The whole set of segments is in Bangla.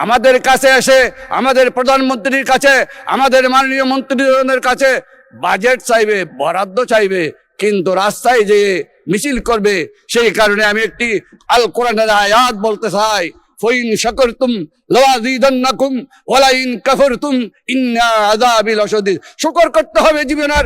আমাদের কাছে এসে আমাদের প্রধানমন্ত্রীর কাছে, আমাদের মাননীয় মন্ত্রীদের কাছে বাজেট চাইবে, বরাদ্দ চাইবে, কিন্তু রাস্তায় যে মিছিল করবে। সেই কারণে আমি একটি আল কোরআনের আয়াত বলতে চাই, ফাইন শাকারতুম লাযীদান্নাকুম ওয়া লাইন কাফারতুম ইন্না আযাবি লাশাদীদ। শুকর করতে হবে জীবনের,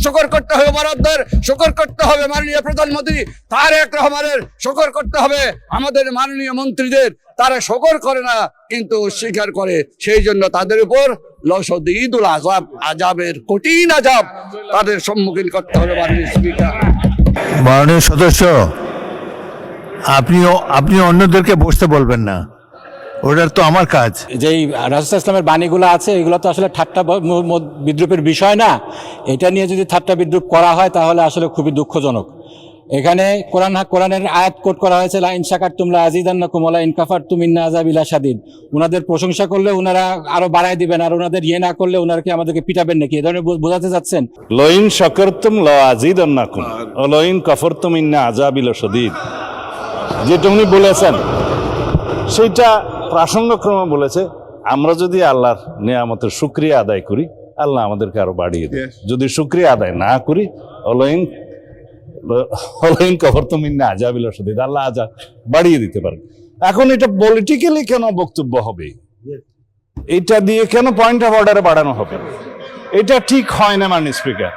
শুকর করতে হবে বরাদ্দের, শুকর করতে হবে মাননীয় প্রধানমন্ত্রী তারেক রহমানের, শুকর করতে হবে আমাদের মাননীয় মন্ত্রীদের। তারা শুকর করে না কিন্তু স্বীকার করে, সেই জন্য তাদের উপর লাশাদীদুল আযাব, আযাবের কঠিন আযাব তাদের সম্মুখীন করতে হবে। মাননীয় স্পিকার, মাননীয় সদস্য, আপনি অন্যদেরকে বসতে বলবেন না, ওটার তো আমার কাজ। যেই রাসূল ইসলামের বাণীগুলো আছে এগুলো তো আসলে ঠাট্টা বিদ্রুপের বিষয় না। এটা নিয়ে যদি ঠাট্টা বিদ্রুপ করা হয় তাহলে আসলে খুবই দুঃখজনক। এখানে কোরআনের আয়াত কোট করা হয়েছে, লা ইন শাকারতুম লাযীদান্নাকুম ওয়া লা ইন কাফারতুম ইন্না আযাবি লাশাদীদ। ওনাদের প্রশংসা করলে ওনারা আরো বাড়ায় দিবেন, আর ওনাদের ইয়ে না করলে ওনারা কি আমাদেরকে পিটাবেন নাকি? এই ধরনের বোঝাতে চাচ্ছেন? লাইন শাকারতুম লাযীদান্নাকুম ওয়া লা ইন কাফারতুম ইন্না আযাবি লাশাদীদ, যেটা উনি বলেছেন সেইটা প্রাসঙ্গক্রমে বলেছে। আমরা যদি আল্লাহর নিয়ামতের শুকরিয়া আদায় করি, আল্লাহ আমাদেরকে আরো বাড়িয়ে দেয়। যদি শুকরিয়া আদায় না করি, লাইন কাফারতুম ইন্না আযাবি লাশাদীদ, আল্লাহ আযাব বাড়িয়ে দিতে পারেন। এখন এটা পলিটিক্যালি কেন বক্তব্য হবে, এটা দিয়ে কেন পয়েন্ট অফ অর্ডারে বাড়ানো হবে? এটা ঠিক হয় না। মাননীয় স্পিকার,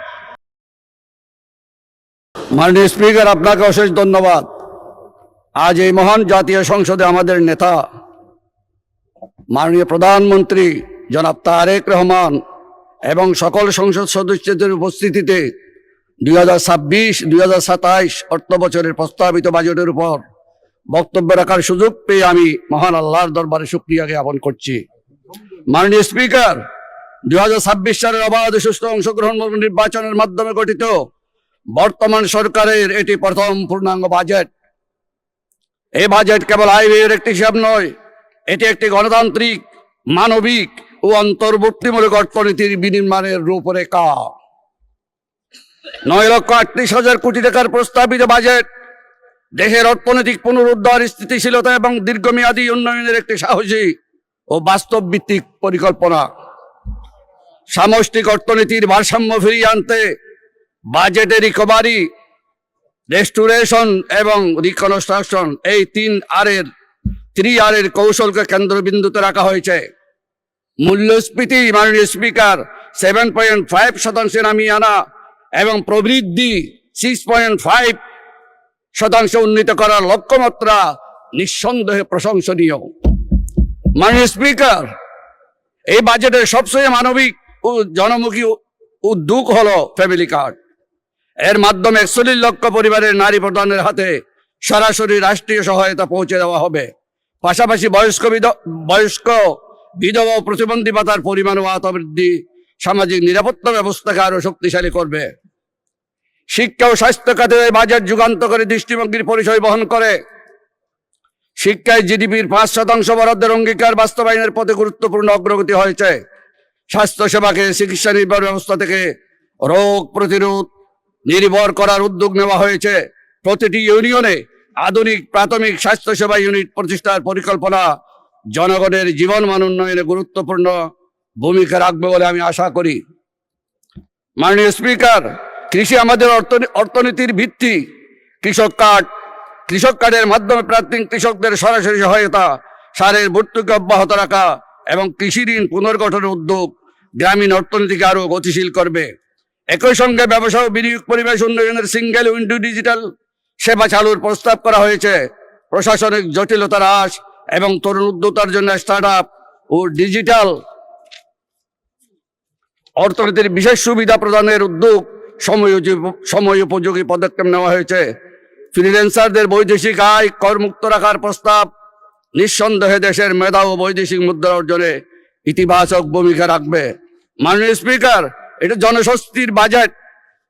মাননীয় স্পিকার, আপনাকে অশেষ ধন্যবাদ। আজ এই মহান জাতীয় সংসদে আমাদের নেতা মাননীয় প্রধানমন্ত্রী জনাব তারেক রহমান এবং সকল সংসদ সদস্যদের উপস্থিতিতে 2026-2027 অর্থ বছরের প্রস্তাবিত বাজেটের উপর বক্তব্য রাখার সুযোগ পেয়ে আমি মহান আল্লাহর দরবারে শুকরিয়া জ্ঞাপন করছি। মাননীয় স্পিকার, 2026 সালের অবাধ সুষ্ঠু অংশগ্রহণ নির্বাচনের মাধ্যমে গঠিত বর্তমান সরকারের এটি প্রথম পূর্ণাঙ্গ বাজেট। এই বাজেট কেবল আয় ব্যয়ের একটি হিসাব নয়, এটি একটি গণতান্ত্রিক, মানবিক ও অন্তর্বর্তীমূলক অর্থনীতির বিনির্মাণের রূপরেখা। 9,38,000 কোটি টাকার প্রস্তাবিত বাজেট দেশের অর্থনৈতিক পুনরুদ্ধার, স্থিতিশীলতা এবং দীর্ঘমেয়াদী উন্নয়নের একটি সাহসী ও বাস্তব ভিত্তিক পরিকল্পনা। সামষ্টিক অর্থনীতির ভারসাম্য ফিরিয়ে আনতে বাজেটে রিকভারি, রেস্টোরেশন এবং রিকনস্ট্রাকশন, এই 3 আরের কৌশলকে কেন্দ্রবিন্দুতে রাখা হয়েছে। মূল্যস্ফীতি মাননীয় স্পিকার 7.5% নামিয়ে আনা এবং প্রবৃদ্ধি 6.5% উন্নীত করার লক্ষ্যমাত্রা নিঃসন্দেহে প্রশংসনীয়। মাননীয় স্পিকার, এই বাজেটের সবচেয়ে মানবিক ও জনমুখী উদ্যোগ হলো ফ্যামিলি কার্ড। এর মাধ্যমে 41 লক্ষ পরিবারের নারী প্রধানের হাতে সরাসরি রাষ্ট্রীয় সহায়তা পৌঁছে দেওয়া হবে। পাশাপাশি বয়স্ক বিধবা ও প্রতিবন্ধী ভাতার পরিমাণ ও আওতা বৃদ্ধি সামাজিক নিরাপত্তা ব্যবস্থাকে আরো শক্তিশালী করবে। শিক্ষা ও স্বাস্থ্য খাতে বাজেট যুগান্তকারী দৃষ্টিভঙ্গির পরিচয় বহন করে। শিক্ষায় জিডিপির 5% বরাদ্দের অঙ্গীকার বাস্তবায়নের পথে গুরুত্বপূর্ণ অগ্রগতি হয়েছে। স্বাস্থ্য সেবাকে চিকিৎসা নির্ভর ব্যবস্থা থেকে রোগ প্রতিরোধ নির্ভর করার উদ্যোগ নেওয়া হয়েছে। প্রতিটি ইউনিয়নে আধুনিক প্রাথমিক স্বাস্থ্যসেবা ইউনিট প্রতিষ্ঠার পরিকল্পনা জনগণের জীবনমান উন্নয়নে গুরুত্বপূর্ণ ভূমিকা রাখবে বলে আমি আশা করি। মাননীয় স্পিকার, কৃষি আমাদের অর্থনীতির ভিত্তি। কৃষক কার্ডের মাধ্যমে প্রান্তিক কৃষকদের সরাসরি সহায়তা, সারের ভর্তুকি অব্যাহত রাখা এবং কৃষি ঋণ পুনর্গঠনের উদ্যোগ গ্রামীণ অর্থনীতিকে আরো গতিশীল করবে। একই সঙ্গে ব্যবসা ও বিনিয়োগ পরিবেশ উন্নয়নের সিঙ্গেল উইন্ডো ডিজিটাল সেবা চালুর প্রস্তাব করা হয়েছে। প্রশাসনিক জটিলতা হ্রাস এবং তরুণ উদ্যোক্তার জন্য স্টার্ট আপ ও ডিজিটাল অর্থনীতির বিশেষ সুবিধা প্রদানের উদ্যোগ সময় উপযোগী পদক্ষেপ নেওয়া হয়েছে। ফ্রিল্যান্সারদের বৈদেশিক আয় করমুক্ত রাখার প্রস্তাব নিঃসন্দেহে দেশের মেধা ও বৈদেশিক মুদ্রা অর্জনে ইতিবাচক ভূমিকা রাখবে। মাননীয় স্পিকার, এটা জনস্বস্তির বাজেট।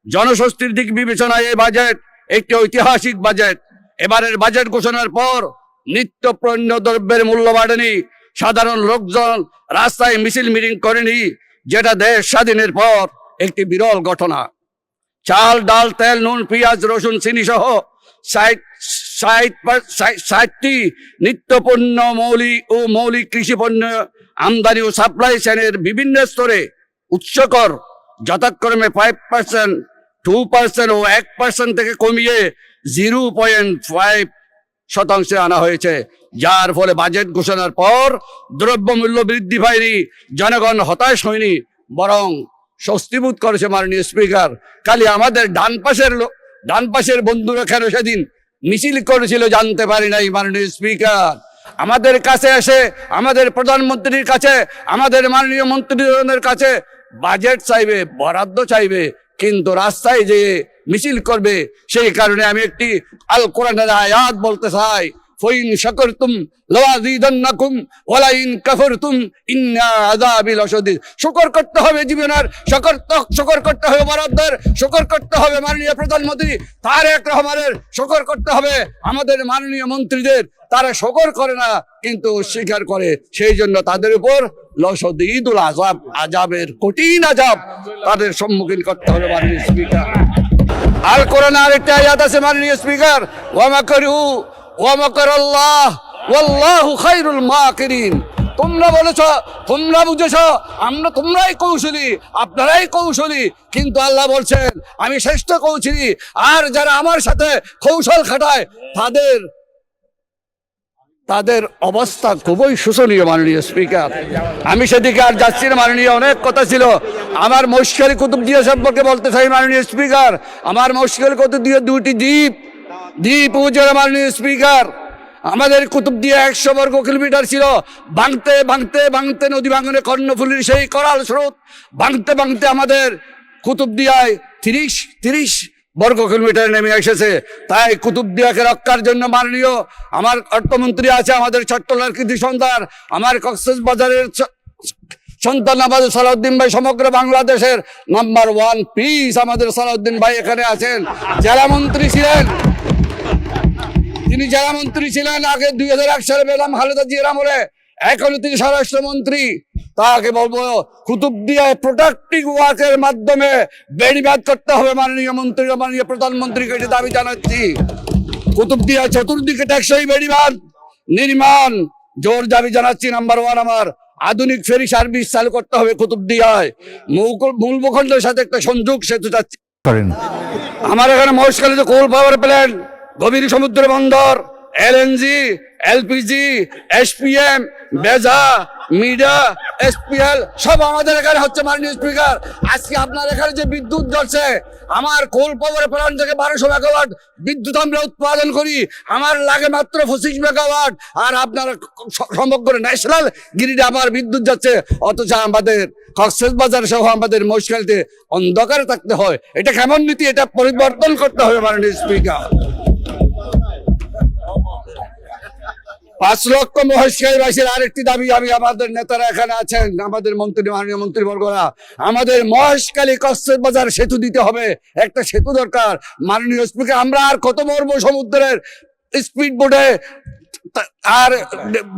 জনস্বস্তির দিক বিবেচনায় এই বাজেট একটি ঐতিহাসিক বাজেট। এবারের বাজেট ঘোষণার পর নিত্য পণ্য দ্রব্যের মূল্য বাড়েনি, সাধারণ লোকজন রাস্তায় মিছিল মিটিং করেনি, যেটা দেশ স্বাধীনের পর একটি বিরল ঘটনা। চাল, ডাল, তেল, নুন, পেঁয়াজ, রসুন, চিনি সহ 60টি নিত্যপণ্য মৌলিক কৃষি পণ্য আমদানি ও সাপ্লাই চেনের বিভিন্ন স্তরে উচ্চকর যথাক্রমে 5%, 2% ও 1% থেকে কমিয়ে 0.5% আনা হয়েছে, যার ফলে বাজেট ঘোষণার পর দ্রব্যমূল্য বৃদ্ধি পায়নি, জনগণ হতাশ হয়নি, বরং স্বস্তিবোধ করেছে। মাননীয় স্পিকার, খালি আমাদের ডান পাশের বন্ধুরা কেন সেদিন মিছিল করেছিল জানতে পারি নাই। মাননীয় স্পিকার, আমাদের কাছে এসে আমাদের প্রধানমন্ত্রীর কাছে, আমাদের মাননীয় মন্ত্রীদের কাছে বাজেট চাইবে, বরাদ্দ চাইবে, কিন্তু রাস্তায় যে মিছিল করবে। সেই কারণে আমি একটি আল কোরআনের আয়াত বলতে চাই, ফাইন শাকারতুম লাযীদান্নাকুম ওয়া লাইন কাফারতুম ইন্না আযাবি লাশাদীদ। শুকর করতে হবে জীবনের, শুকর করতে হবে বরাদ্দের, শুকর করতে হবে মাননীয় প্রধানমন্ত্রী তারেক রহমানের, শুকর করতে হবে আমাদের মাননীয় মন্ত্রীদের। তারা শুকর করে না কিন্তু স্বীকার করে, সেই জন্য তাদের উপর লাশাদীদুল আযাব, আযাবের কঠিন আযাব তাদের সম্মুখীন করতে হবে। মাননীয় স্পিকার, আল কোরআনে আরেকটা আয়াত আছে মাননীয় স্পিকার, ওয়া মাকারু ওয়া মাকারাল্লাহ ওয়াল্লাহু খায়রুল মাকিরিন। তোমরা বলেছ, তোমরা বুঝেছ, তোমরাই কৌশলী, আপনারাই কৌশলী, কিন্তু আল্লাহ বলছেন আমি শ্রেষ্ঠ কৌশলী। আর যারা আমার সাথে কৌশল খাটায় তাদের অবস্থা খুবই শোচনীয়। মাননীয় স্পিকার, আমি সেদিকে আর যাচ্ছি না। মাননীয় অনেক কথা ছিল। আমার মশকারি কুতুবদিয়া সম্পর্কে বলতে চাই মাননীয় স্পিকার। আমার মশকারি কুতুবদিয়া দুটি দ্বীপ উপজেলা। মাননীয় স্পিকার, আমাদের কুতুবদিয়া 100 বর্গ কিলোমিটার ছিল। ভাঙতে নদী ভাঙনে কর্ণফুলীর সেই করাল স্রোত ভাঙতে আমাদের কুতুবদিয়ায় 30 বর্গ কিলোমিটার নেমে এসেছে। তাই কুতুবদিয়াকে রক্ষার জন্য মাননীয় আমার অর্থমন্ত্রী আছে, আমাদের চট্টলার কৃতি সন্তান, আমার কক্সবাজারের সন্তান আমাদের সালাউদ্দিন ভাই, সমগ্র বাংলাদেশের নাম্বার 1 পিস আমাদের সালাউদ্দিন ভাই এখানে আছেন। তিনি জেলা মন্ত্রী ছিলেন আগে 2001 সালে বেগম খালেদা জিয়ার আমলে, এখনো তিনি স্বরাষ্ট্রমন্ত্রী। তাকে বলবো কুতুবদিয়ায় প্রোটেক্টিভ ওয়ার্কের মাধ্যমে বেড়িবাঁধ করতে হবে মাননীয় মন্ত্রী, মাননীয় প্রধানমন্ত্রীকে এটি দাবি জানাচ্ছি। কুতুবদিয়া চতুর্দিকে টেকসই বেড়িবাঁধ নির্মাণ জোর দাবি জানাচ্ছি। নাম্বার 1 আমার আধুনিক ফেরি সার্ভিস চালু করতে হবে কুতুবদিয়ায়। মূল ভূখণ্ডের সাথে একটা সংযোগ সেতু চাচ্ছি। আমার এখানে মহেশখালীতে কোল পাওয়ার প্ল্যান্ট, গভীর সমুদ্র বন্দর, এলএনজি, এলপিজি, এসপিএম, বেজা, মিডা, এসপিএল সব আমাদের এখানে হচ্ছে। মাননীয় স্পিকার, আজকে আপনার এখানে যে বিদ্যুৎ জ্বলছে, আমার কোল পাওয়ার প্ল্যান্ট থেকে 1200 মেগাওয়াট বিদ্যুৎ আমরা উৎপাদন করি, আমার লাগে মাত্র 25 মেগাওয়াট। আর আপনার সমগ্র ন্যাশনাল গ্রিডে আমার বিদ্যুৎ যাচ্ছে, অথচ আমাদের কক্সবাজার সহ আমাদের মহেশখালীতে অন্ধকারে থাকতে হয়। এটা কেমন নীতি? এটা পরিবর্তন করতে হবে মাননীয় স্পিকার। 5 লক্ষ মহেশখালীবাসীর আরেকটি দাবি, আমি আমাদের নেতারা এখানে আছেন, আমাদের মন্ত্রী, মাননীয় মন্ত্রীবর্গরা, আমাদের মহেশখালী কক্সবাজার সেতু দিতে হবে। একটা সেতু দরকার মাননীয় স্পিকার। আমরা আর কত মরবো সমুদ্রের স্পিড বোটে আর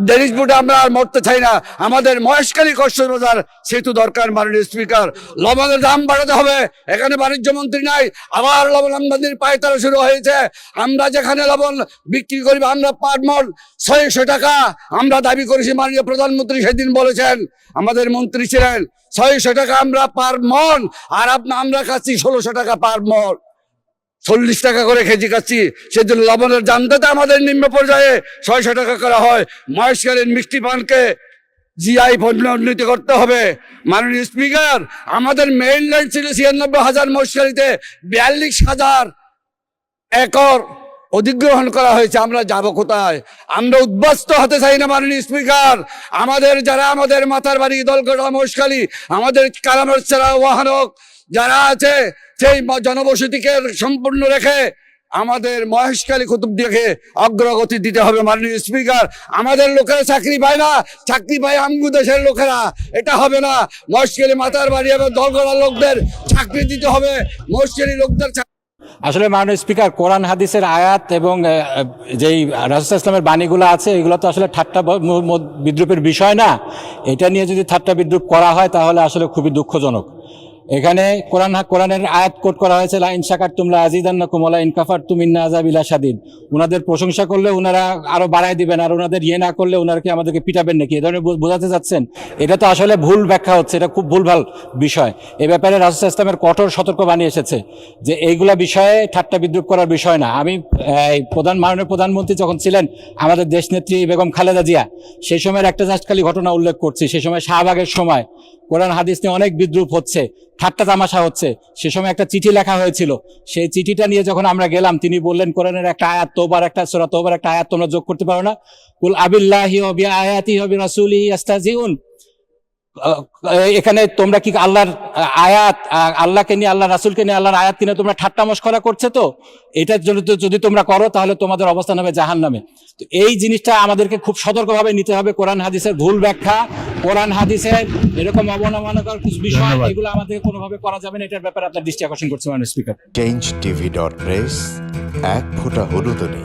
ডেনিস বোটে, আমরা আর মরতে চাই না। আমাদের মহেশখালী কক্সবাজার সেতু দরকার মাননীয় স্পিকার। লবণের দাম বাড়াতে হবে। এখানে বাণিজ্য মন্ত্রী নাই, আবার লবণ আমদানির পায়তারা শুরু হয়েছে। আমরা যেখানে লবণ বিক্রি করি আমরা পার মন 600 টাকা আমরা দাবি করেছি। মাননীয় প্রধানমন্ত্রী সেদিন বলেছেন, আমাদের মন্ত্রী ছিলেন, 600 টাকা আমরা পার মন, আর আমরা খাচ্ছি 1600 টাকা পার মন, 40 টাকা করে কেজি খাচ্ছি। সেজন্য লবণের দামটা আমাদের নিম্ন পর্যায়ে 600 টাকা করা হয়। মহেশখালীর মিষ্টি পানকে জিআই পণ্য উন্নীত করতে হবে। মাননীয় স্পিকার, আমাদের মেইন লাইন ছিল 96,000, মহেশখালীতে 42,000 একর অধিগ্রহণ করা হয়েছে। আমরা যাব কোথায়? আমরা উদ্বাস্ত হতে চাই না মাননীয় স্পিকার। আমাদের মাথার বাড়ি দলগড়া মহেশখালী, আমাদের কালামরছড়া ওয়াহনক যারা আছে, সেই জনবসতিকে সম্পূর্ণ রেখে আমাদের মহেশখালী কুতুবদিয়াকে অগ্রগতি দিতে হবে মাননীয় স্পিকার। আমাদের লোকেরা চাকরি পায় না, চাকরি পায় আমগু দেশের লোকেরা। এটা হবে না। মহেশখালী মাথার বাড়ি এবং দলগড়া লোকদের চাকরি দিতে হবে, মহেশখালী লোকদের। আসলে মাননীয় স্পিকার, কোরআন হাদিসের আয়াত এবং যেই রাসূল ইসলামের বাণীগুলো আছে, এগুলো তো আসলে ঠাট্টা বিদ্রুপের বিষয় না। এটা নিয়ে যদি ঠাট্টা বিদ্রুপ করা হয় তাহলে আসলে খুবই দুঃখজনক। এখানে কোরআনের আয়াত কোট করা হয়েছে লা ইন শাকারতুম লা আযীদান্নাকুম ওয়া লা ইন কাফারতুম ইন্না আযাবি লাশাদীদ। ওনাদের প্রশংসা করলে ওনারা আরো বাড়ায় দিবেন, আর ওনাদের ইয়ে না করলে ওনারা কি আমাদেরকে পিটাবেন নাকি, এ ধরনের বোঝাতে যাচ্ছেন? এটা তো আসলে ভুল ব্যাখ্যা হচ্ছে, এটা খুব ভুলভাল বিষয়। এ ব্যাপারে রাসূল সাল্লাল্লাহু আলাইহি ওয়াসাল্লামের কঠোর সতর্কবাণী এসেছে যে এইগুলা বিষয়ে ঠাট্টা বিদ্রুপ করার বিষয় না। আমি মাননীয় প্রধানমন্ত্রী যখন ছিলেন আমাদের দেশনেত্রী বেগম খালেদা জিয়া, সেই সময়ের একটা জাস্ট খালি ঘটনা উল্লেখ করছি। সেই সময় শাহবাগের সময় কোরআন হাদিস নিয়ে অনেক বিদ্রুপ হচ্ছে, ঠাট্টা তামাশা হচ্ছে। সে সময় একটা চিঠি লেখা হয়েছিল, সেই চিঠিটা নিয়ে যখন আমরা গেলাম তিনি বললেন কোরআনের একটা আয়াত সূরা তওবার একটা আয়াত তোমরা যোগ করতে পারো না? কুল আবিল্লাহি ওয়া বিআয়াতিহি ওয়া বিরাসূলিহি ইস্তাহজিউন। এখানে তোমরা কি আল্লাহর আয়াত, আল্লাহকে নিয়ে, আল্লাহ রাসূলকে নিয়ে, আল্লাহর আয়াত নিয়ে তোমরা ঠাট্টা মশকরা করছে? তো এটার জন্য যদি তোমরা করো তাহলে তোমাদের অবস্থান হবে জাহান্নামে। তো এই জিনিসটা আমাদেরকে খুব সতর্কভাবে নিতে হবে। কোরআন হাদিসের ভুল ব্যাখ্যা, কোরআন হাদিসের এরকম অবমাননাকর কিছু বিষয়, এগুলো আমাদেরকে কোনোভাবে করা যাবে না। এটার ব্যাপারে আপনার দৃষ্টি আকর্ষণ করছে মাননীয় স্পিকার। চেঞ্জ টিভি.প্রেস, এক ফোঁটা হলুদও নেই।